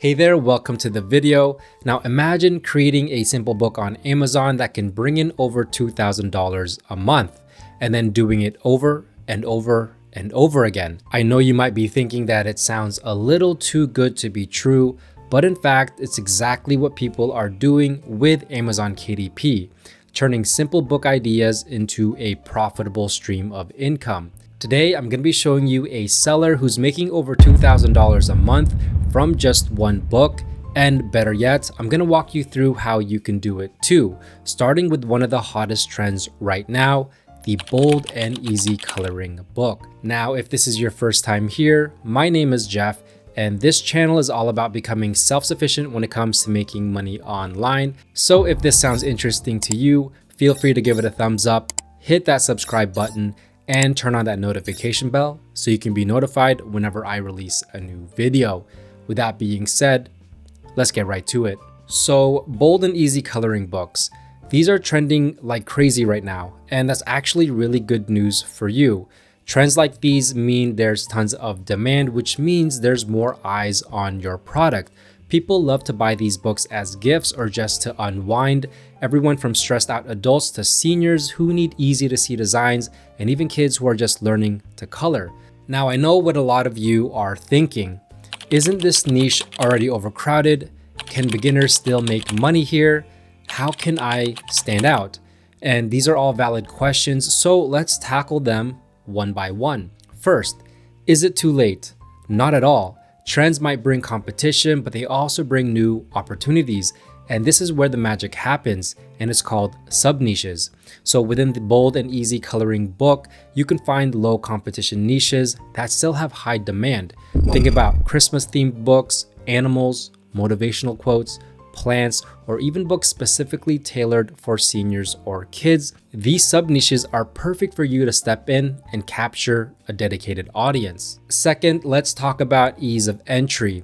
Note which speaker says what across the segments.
Speaker 1: Hey there, welcome to the video. Now imagine creating a simple book on Amazon that can bring in over $2,000 a month and then doing it over and over and over again. I know you might be thinking that it sounds a little too good to be true, but in fact, it's exactly what people are doing with Amazon KDP, turning simple book ideas into a profitable stream of income. Today, I'm going to be showing you a seller who's making over $2,000 a month from just one book. And better yet, I'm going to walk you through how you can do it too, starting with one of the hottest trends right now, the bold and easy coloring book. Now, if this is your first time here, my name is Jeff, and this channel is all about becoming self-sufficient when it comes to making money online. So if this sounds interesting to you, feel free to give it a thumbs up, hit that subscribe button, and turn on that notification bell so you can be notified whenever I release a new video. With that being said, let's get right to it. So bold and easy coloring books. These are trending like crazy right now, and that's actually really good news for you. Trends like these mean there's tons of demand, which means there's more eyes on your product. People love to buy these books as gifts or just to unwind. Everyone from stressed out adults to seniors who need easy to see designs, and even kids who are just learning to color. Now, I know what a lot of you are thinking. Isn't this niche already overcrowded? Can beginners still make money here? How can I stand out? And these are all valid questions, so let's tackle them one by one. First, is it too late? Not at all. Trends might bring competition, but they also bring new opportunities. And this is where the magic happens, and it's called sub-niches. So within the bold and easy coloring book, you can find low competition niches that still have high demand. Think about Christmas themed books, animals, motivational quotes, plants, or even books specifically tailored for seniors or kids. These sub-niches are perfect for you to step in and capture a dedicated audience. Second, let's talk about ease of entry.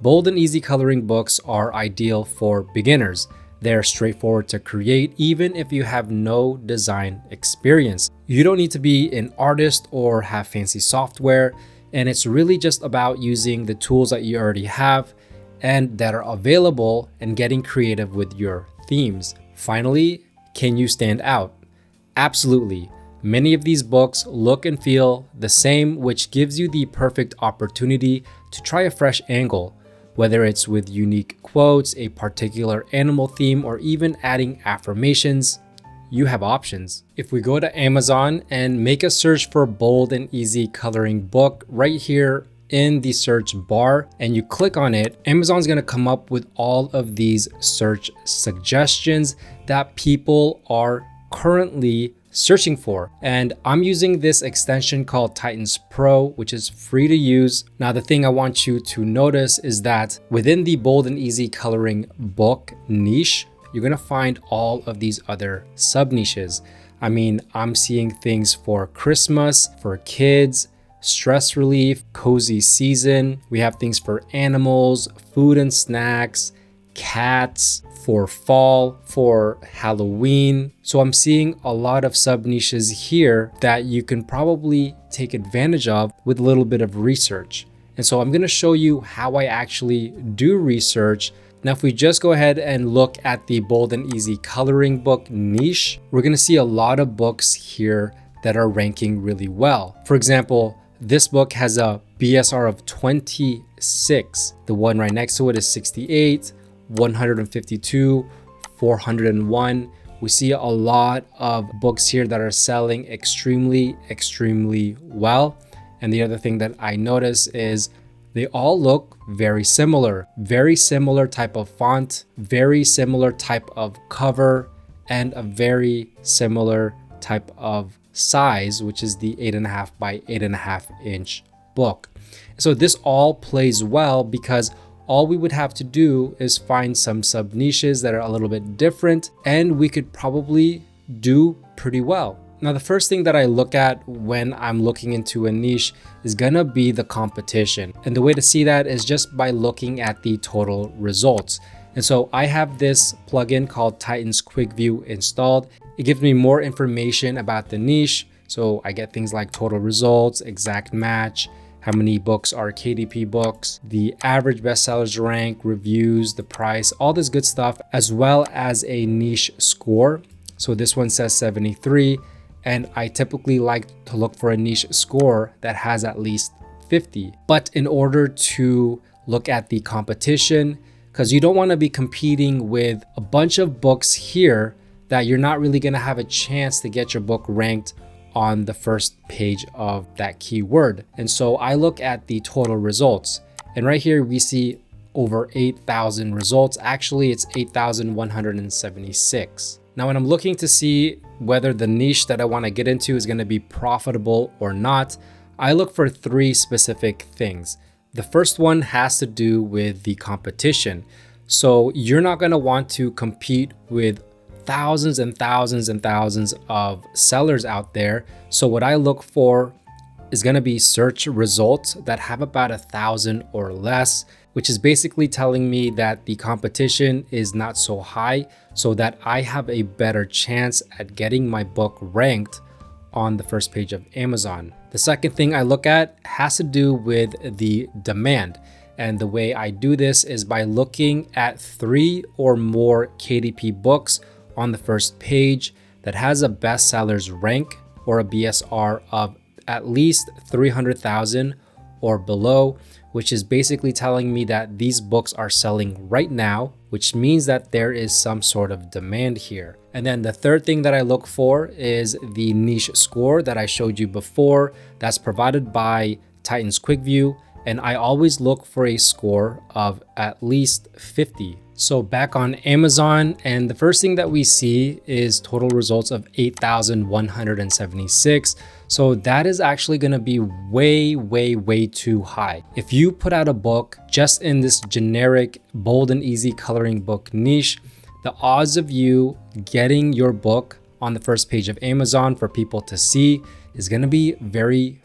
Speaker 1: Bold and easy coloring books are ideal for beginners. They're straightforward to create even if you have no design experience. You don't need to be an artist or have fancy software, and it's really just about using the tools that you already have and that are available and getting creative with your themes. Finally, can you stand out? Absolutely. Many of these books look and feel the same, which gives you the perfect opportunity to try a fresh angle. Whether it's with unique quotes, a particular animal theme, or even adding affirmations, you have options. If we go to Amazon and make a search for bold and easy coloring book right here in the search bar and you click on it, Amazon's going to come up with all of these search suggestions that people are currently searching for. And I'm using this extension called Titans Pro, which is free to use. Now, the thing I want you to notice is that within the bold and easy coloring book niche, you're going to find all of these other sub niches. I mean, I'm seeing things for Christmas, for kids, stress relief, cozy season. We have things for animals, food and snacks, cats, for fall, for Halloween. So I'm seeing a lot of sub niches here that you can probably take advantage of with a little bit of research. And so I'm going to show you how I actually do research. Now, if we just go ahead and look at the bold and easy coloring book niche, we're going to see a lot of books here that are ranking really well. For example, this book has a BSR of 26. The one right next to it is 68, 152, 401. We see a lot of books here that are selling extremely well. And the other thing that I notice is they all look very similar type of font, very similar type of cover, and a very similar type of size, which is the 8.5 by 8.5 inch book. So this all plays well because all we would have to do is find some sub niches that are a little bit different, and we could probably do pretty well. Now, the first thing that I look at when I'm looking into a niche is gonna be the competition. And the way to see that is just by looking at the total results. And so I have this plugin called Titans Quick View installed. It gives me more information about the niche. So I get things like total results, exact match, how many books are KDP books, the average bestsellers rank, reviews, the price, all this good stuff, as well as a niche score. So this one says 73, and I typically like to look for a niche score that has at least 50. But in order to look at the competition, because you don't want to be competing with a bunch of books here that you're not really going to have a chance to get your book ranked on the first page of that keyword. And so I look at the total results, and right here we see over 8,000 results. Actually, it's 8,176. Now, when I'm looking to see whether the niche that I want to get into is going to be profitable or not, I look for three specific things. The first one has to do with the competition. So you're not going to want to compete with thousands and thousands and thousands of sellers out there. So what I look for is going to be search results that have about 1,000 or less, which is basically telling me that the competition is not so high, so that I have a better chance at getting my book ranked on the first page of Amazon. The second thing I look at has to do with the demand. And the way I do this is by looking at 3 or more KDP books on the first page that has a bestsellers rank or a BSR of at least 300,000 or below, which is basically telling me that these books are selling right now, which means that there is some sort of demand here. And then the third thing that I look for is the niche score that I showed you before, that's provided by Titan's Quick View. And I always look for a score of at least 50. So back on Amazon, and the first thing that we see is total results of 8,176. So that is actually going to be way too high. If you put out a book just in this generic bold and easy coloring book niche, the odds of you getting your book on the first page of Amazon for people to see is going to be very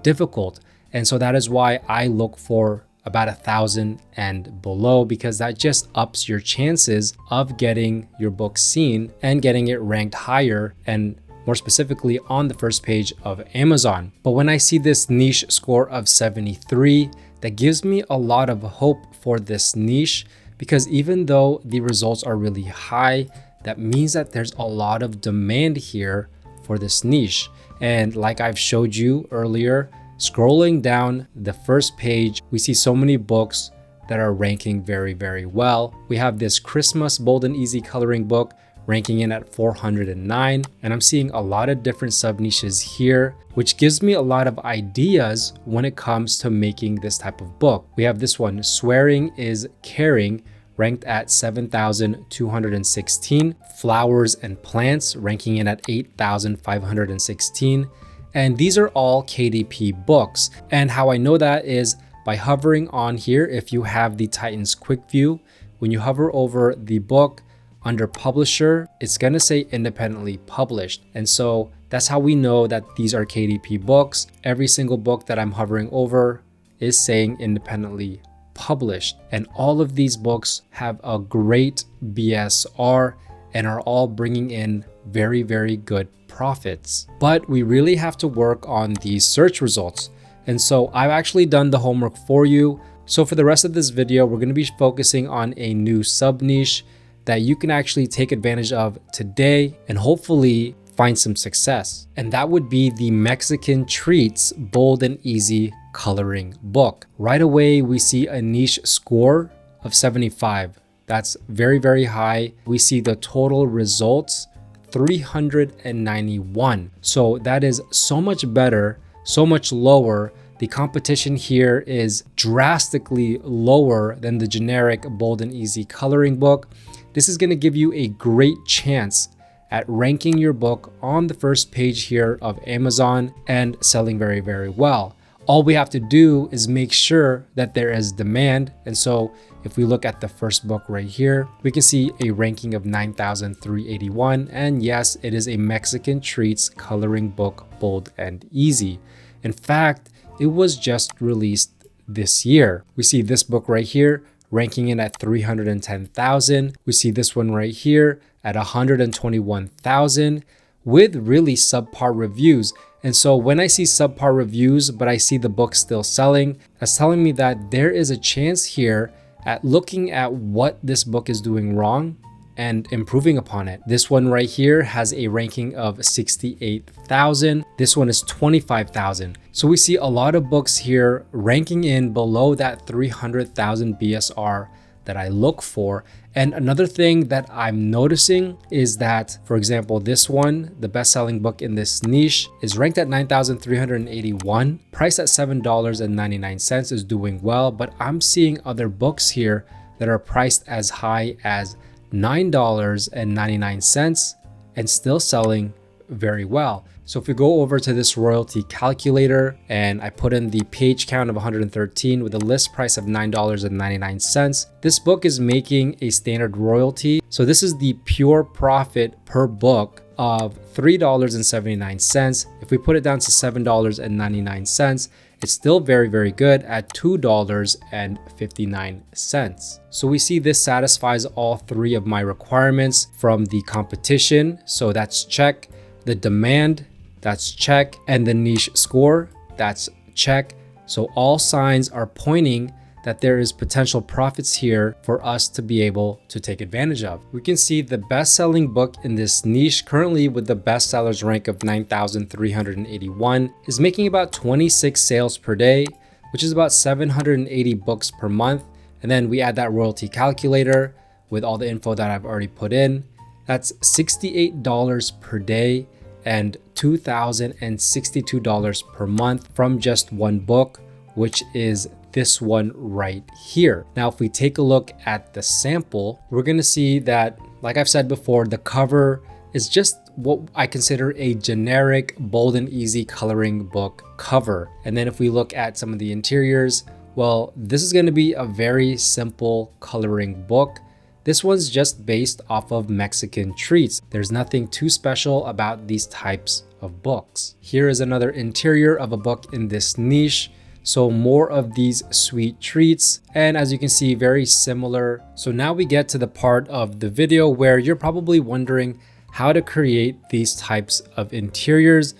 Speaker 1: difficult. And so that is why I look for about 1,000 and below, because that just ups your chances of getting your book seen and getting it ranked higher, and more specifically on the first page of Amazon. But when I see this niche score of 73, that gives me a lot of hope for this niche, because even though the results are really high, that means that there's a lot of demand here for this niche. And like I've showed you earlier, scrolling down the first page, we see so many books that are ranking very well. We have this Christmas bold and easy coloring book ranking in at 409, and I'm seeing a lot of different sub niches here, which gives me a lot of ideas when it comes to making this type of book. We have this one, Swearing is Caring, ranked at 7,216, Flowers and Plants ranking in at 8,516. And these are all KDP books. And how I know that is by hovering on here. If you have the Titan's Quick View, when you hover over the book under publisher, it's gonna say independently published. And so that's how we know that these are KDP books. Every single book that I'm hovering over is saying independently published. And all of these books have a great BSR and are all bringing in very good profits. But we really have to work on these search results. And so I've actually done the homework for you. So for the rest of this video, we're going to be focusing on a new sub niche that you can actually take advantage of today and hopefully find some success. And that would be the Mexican Treats Bold and Easy Coloring Book. Right away, we see a niche score of 75. That's very high. We see the total results 391. So that is so much better, so much lower. The competition here is drastically lower than the generic bold and easy coloring book. This is going to give you a great chance at ranking your book on the first page here of Amazon and selling very well. All we have to do is make sure that there is demand. And so if we look at the first book right here, we can see a ranking of 9,381. And yes, it is a Mexican Treats coloring book, bold and easy. In fact, it was just released this year. We see this book right here ranking in at 310,000. We see this one right here at 121,000. with really subpar reviews. And so when I see subpar reviews, but I see the book still selling, that's telling me that there is a chance here at looking at what this book is doing wrong and improving upon it. This one right here has a ranking of 68,000. This one is 25,000. So we see a lot of books here ranking in below that 300,000 BSR that I look for. And another thing that I'm noticing is that, for example, this one, the best-selling book in this niche, is ranked at 9,381, priced at $7.99, is doing well, but I'm seeing other books here that are priced as high as $9.99 and still selling very well. So if we go over to this royalty calculator and I put in the page count of 113 with a list price of $9.99, this book is making a standard royalty. So this is the pure profit per book of $3.79. If we put it down to $7.99, it's still very, very good at $2.59. So we see this satisfies all three of my requirements from the competition. So that's check. The demand, that's check. And the niche score, that's check. So all signs are pointing that there is potential profits here for us to be able to take advantage of. We can see the best-selling book in this niche currently with the bestsellers rank of 9,381 is making about 26 sales per day, which is about 780 books per month. And then we add that royalty calculator with all the info that I've already put in. That's $68 per day and $2,062 per month from just one book, which is this one right here. Now, if we take a look at the sample, we're going to see that, like I've said before, the cover is just what I consider a generic, bold and easy coloring book cover. And then if we look at some of the interiors, well, this is going to be a very simple coloring book. This one's just based off of Mexican treats. There's nothing too special about these types of books. Here is another interior of a book in this niche. So more of these sweet treats. And as you can see, very similar. So now we get to the part of the video where you're probably wondering how to create these types of interiors.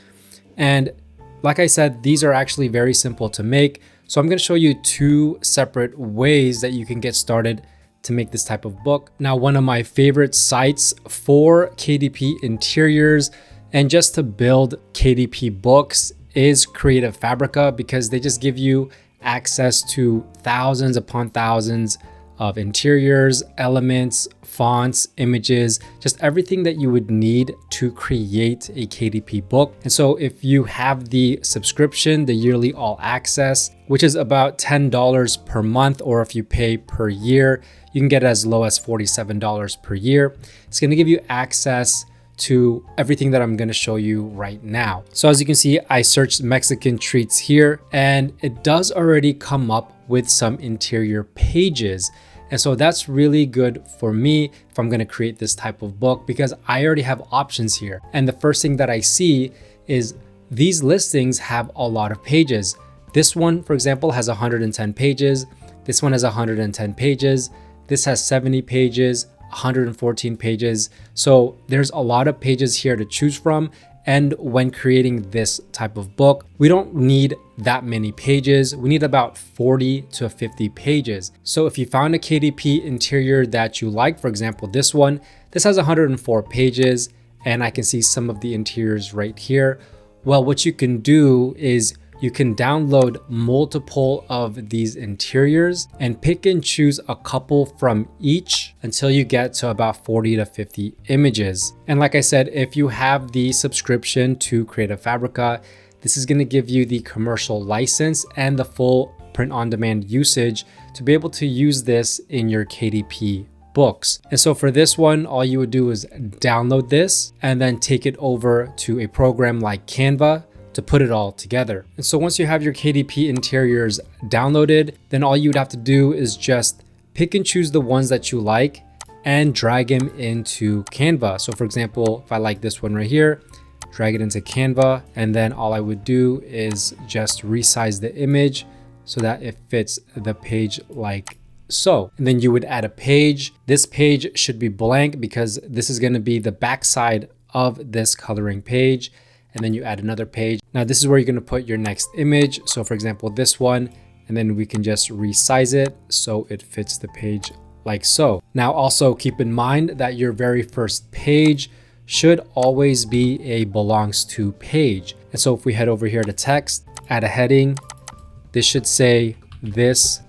Speaker 1: And like I said, these are actually very simple to make. So I'm going to show you two separate ways that you can get started to make this type of book. Now, one of my favorite sites for KDP interiors and just to build KDP books is Creative Fabrica, because they just give you access to thousands upon thousands of interiors, elements, fonts, images, just everything that you would need to create a KDP book. And so if you have the subscription, the yearly all access, which is about $10 per month, or if you pay per year, you can get as low as $47 per year. It's going to give you access to everything that I'm going to show you right now. So as you can see, I searched Mexican treats here and it does already come up with some interior pages. And so that's really good for me if I'm going to create this type of book, because I already have options here. And the first thing that I see is these listings have a lot of pages. This one, for example, has 110 pages. This one has 110 pages. This has 70 pages. 114 pages. So there's a lot of pages here to choose from. And when creating this type of book, we don't need that many pages. We need about 40 to 50 pages. So if you found a KDP interior that you like, for example, this one, this has 104 pages and I can see some of the interiors right here. Well, what you can do is you can download multiple of these interiors and pick and choose a couple from each until you get to about 40 to 50 images. And like I said, if you have the subscription to Creative Fabrica, this is going to give you the commercial license and the full print-on-demand usage to be able to use this in your KDP books. And so for this one, all you would do is download this and then take it over to a program like Canva to put it all together. And so once you have your KDP interiors downloaded, then all you would have to do is just pick and choose the ones that you like and drag them into Canva. So for example, if I like this one right here, drag it into Canva, and then all I would do is just resize the image so that it fits the page like so. And then you would add a page. This page should be blank because this is going to be the backside of this coloring page, and then you add another page. Now this is where you're going to put your next image. So for example, this one, and then we can just resize it so it fits the page like so. Now also keep in mind that your very first page should always be a belongs to page. And so if we head over here to text, add a heading, this should say this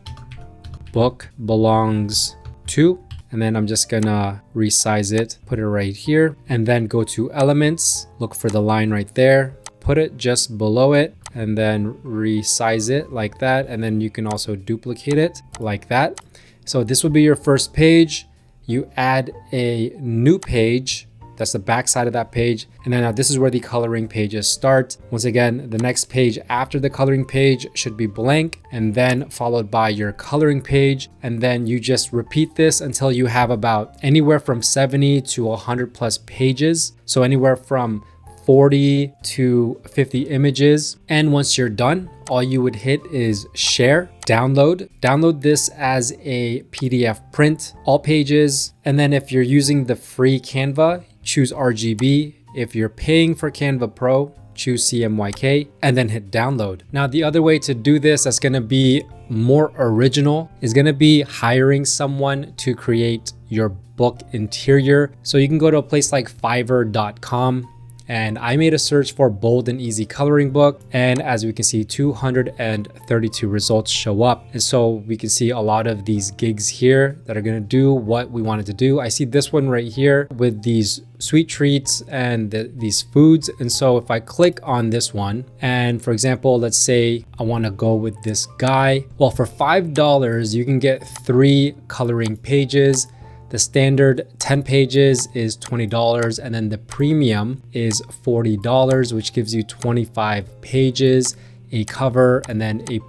Speaker 1: book belongs to, and then I'm just gonna resize it, put it right here, and then go to elements, look for the line right there, put it just below it, and then resize it like that. And then you can also duplicate it like that. So this will be your first page. You add a new page. That's the back side of that page. And then now this is where the coloring pages start. Once again, the next page after the coloring page should be blank, and then followed by your coloring page. And then you just repeat this until you have about anywhere from 70 to 100 plus pages. So anywhere from 40 to 50 images. And once you're done, all you would hit is share, download this as a PDF print, all pages. And then if you're using the free Canva, choose RGB. If you're paying for Canva Pro, choose CMYK, and then hit download. Now, the other way to do this that's gonna be more original is gonna be hiring someone to create your book interior. So you can go to a place like fiverr.com, and I made a search for bold and easy coloring book. And as we can see, 232 results show up. And so we can see a lot of these gigs here that are gonna do what we wanted to do. I see this one right here with these sweet treats and these foods. And so if I click on this one, and for example, let's say I wanna go with this guy. Well, for $5, you can get 3 coloring pages. The standard 10 pages is $20, and then the premium is $40, which gives you 25 pages, a cover, and then A+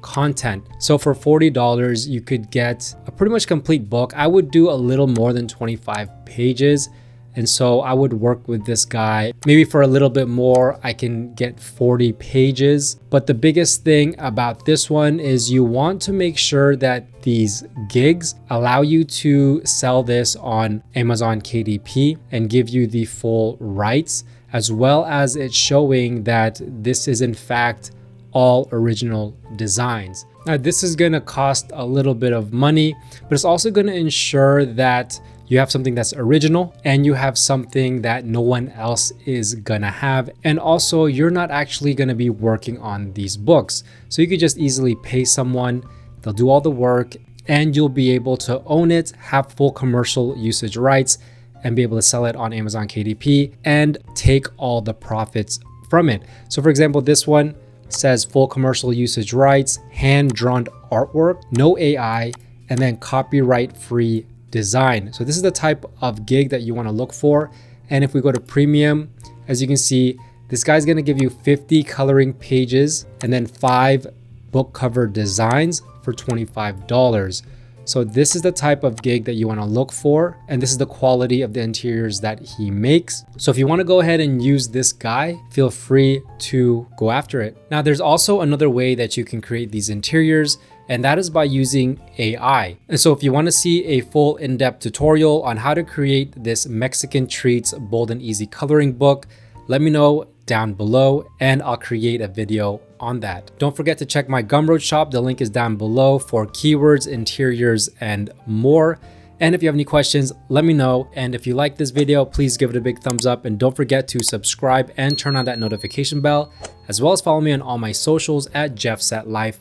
Speaker 1: content. So for $40, you could get a pretty much complete book. I would do a little more than 25 pages. And so I would work with this guy. Maybe for a little bit more, I can get 40 pages. But the biggest thing about this one is you want to make sure that these gigs allow you to sell this on Amazon KDP and give you the full rights, as well as it showing that this is in fact all original designs. Now, this is going to cost a little bit of money, but it's also going to ensure that you have something that's original and you have something that no one else is gonna have. And also you're not actually gonna be working on these books. So you could just easily pay someone, they'll do all the work, and you'll be able to own it, have full commercial usage rights, and be able to sell it on Amazon KDP and take all the profits from it. So for example, this one says full commercial usage rights, hand-drawn artwork, no AI, and then copyright-free design. So this is the type of gig that you want to look for. And if we go to premium, as you can see, this guy's going to give you 50 coloring pages and then 5 book cover designs for $25. So this is the type of gig that you want to look for, and this is the quality of the interiors that he makes. So if you want to go ahead and use this guy, feel free to go after it. Now, there's also another way that you can create these interiors, and that is by using AI. And so if you want to see a full in-depth tutorial on how to create this Mexican Treats Bold and Easy coloring book, let me know down below and I'll create a video on that. Don't forget to check my Gumroad shop. The link is down below for keywords, interiors, and more. And if you have any questions, let me know. And if you like this video, please give it a big thumbs up, and don't forget to subscribe and turn on that notification bell, as well as follow me on all my socials at JeffSetLife.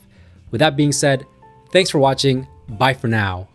Speaker 1: With that being said, thanks for watching. Bye for now.